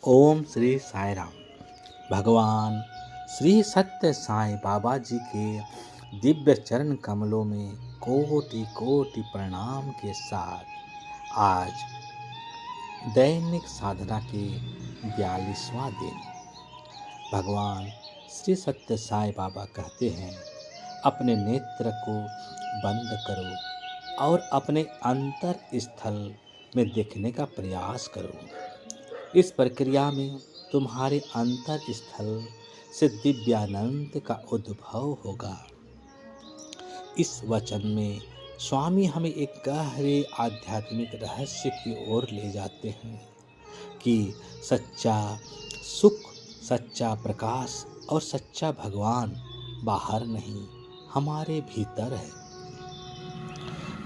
ओम श्री साई राम। भगवान श्री सत्य साईं बाबा जी के दिव्य चरण कमलों में कोटि कोटि प्रणाम के साथ आज दैनिक साधना के 42वां दिन। भगवान श्री सत्य साईं बाबा कहते हैं, अपने नेत्र को बंद करो और अपने अंतर स्थल में देखने का प्रयास करो। इस प्रक्रिया में तुम्हारे अंतर स्थल से दिव्यानंद का उद्भव होगा। इस वचन में स्वामी हमें एक गहरे आध्यात्मिक रहस्य की ओर ले जाते हैं कि सच्चा सुख, सच्चा प्रकाश और सच्चा भगवान बाहर नहीं, हमारे भीतर है।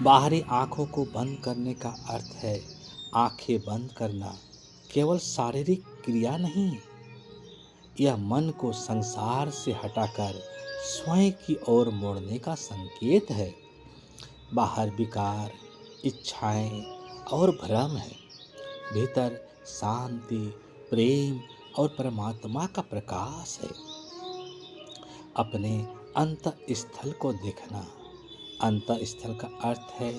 बाहरी आंखों को बंद करने का अर्थ है आंखें बंद करना केवल शारीरिक क्रिया नहीं, यह मन को संसार से हटाकर स्वयं की ओर मोड़ने का संकेत है। बाहर विकार, इच्छाएं और भ्रम है, भीतर शांति, प्रेम और परमात्मा का प्रकाश है। अपने अंतर स्थल को देखना। अंतर स्थल का अर्थ है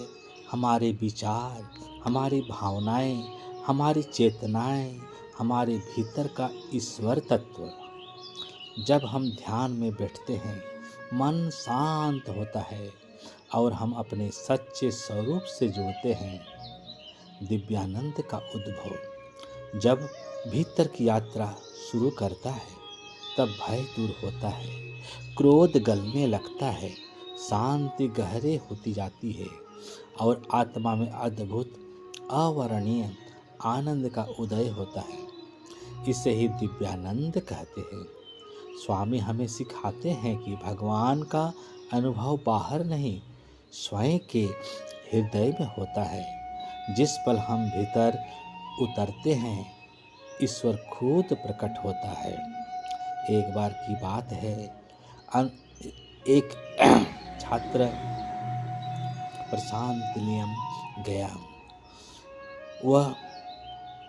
हमारे विचार, हमारी भावनाएं, हमारी चेतनाएं, हमारे भीतर का ईश्वर तत्व। जब हम ध्यान में बैठते हैं, मन शांत होता है और हम अपने सच्चे स्वरूप से जुड़ते हैं। दिव्यानंद का उद्भव। जब भीतर की यात्रा शुरू करता है, तब भय दूर होता है, क्रोध गलने लगता है, शांति गहरे होती जाती है और आत्मा में अद्भुत अवर्णनीय आनंद का उदय होता है। इसे ही दिव्यानंद कहते हैं। स्वामी हमें सिखाते हैं कि भगवान का अनुभव बाहर नहीं, स्वयं के हृदय में होता है। जिस पल हम भीतर उतरते हैं, ईश्वर खुद प्रकट होता है। एक बार की बात है, एक छात्र प्रशांत निलयम गया। वह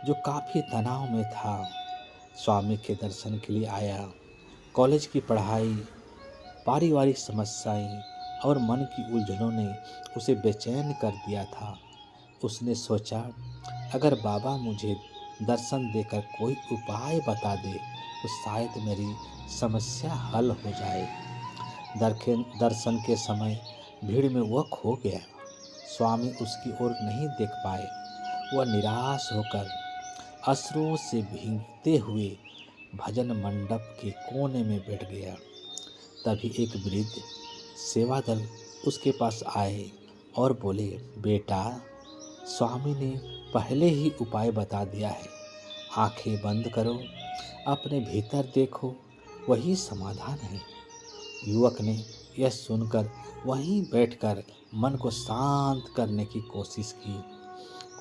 जो काफ़ी तनाव में था, स्वामी के दर्शन के लिए आया। कॉलेज की पढ़ाई, पारिवारिक समस्याएं और मन की उलझनों ने उसे बेचैन कर दिया था। उसने सोचा, अगर बाबा मुझे दर्शन देकर कोई उपाय बता दे तो शायद मेरी समस्या हल हो जाए। दर्शन के समय भीड़ में वह खो गया। स्वामी उसकी ओर नहीं देख पाए। वह निराश होकर अश्रुओं से भीगते हुए भजन मंडप के कोने में बैठ गया। तभी एक वृद्ध सेवा दल उसके पास आए और बोले, बेटा, स्वामी ने पहले ही उपाय बता दिया है। आंखें बंद करो, अपने भीतर देखो, वही समाधान है। युवक ने यह सुनकर वहीं बैठकर मन को शांत करने की कोशिश की।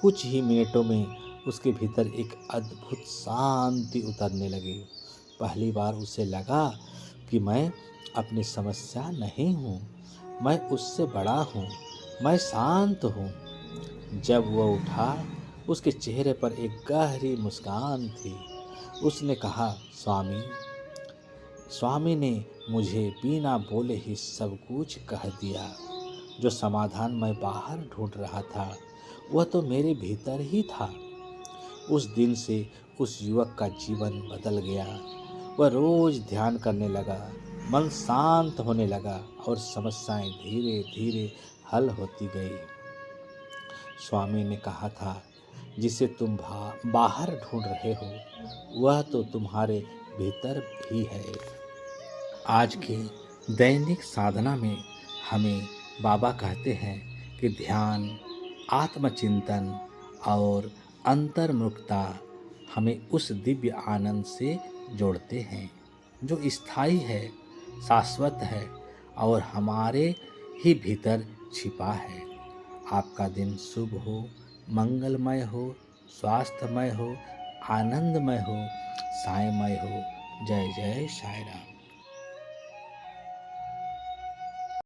कुछ ही मिनटों में उसके भीतर एक अद्भुत शांति उतरने लगी। पहली बार उसे लगा कि मैं अपनी समस्या नहीं हूँ, मैं उससे बड़ा हूँ, मैं शांत हूँ। जब वह उठा, उसके चेहरे पर एक गहरी मुस्कान थी। उसने कहा, स्वामी ने मुझे बिना बोले ही सब कुछ कह दिया। जो समाधान मैं बाहर ढूंढ रहा था, वह तो मेरे भीतर ही था। उस दिन से उस युवक का जीवन बदल गया। वह रोज ध्यान करने लगा, मन शांत होने लगा और समस्याएं धीरे धीरे हल होती गई। स्वामी ने कहा था, जिसे तुम बाहर ढूंढ रहे हो, वह तो तुम्हारे भीतर भी है। आज के दैनिक साधना में हमें बाबा कहते हैं कि ध्यान, आत्मचिंतन और अंतर्मुखता हमें उस दिव्य आनंद से जोड़ते हैं जो स्थायी है, शाश्वत है और हमारे ही भीतर छिपा है। आपका दिन शुभ हो, मंगलमय हो, स्वास्थ्यमय हो, आनंदमय हो, साईमय हो। जय जय साई राम।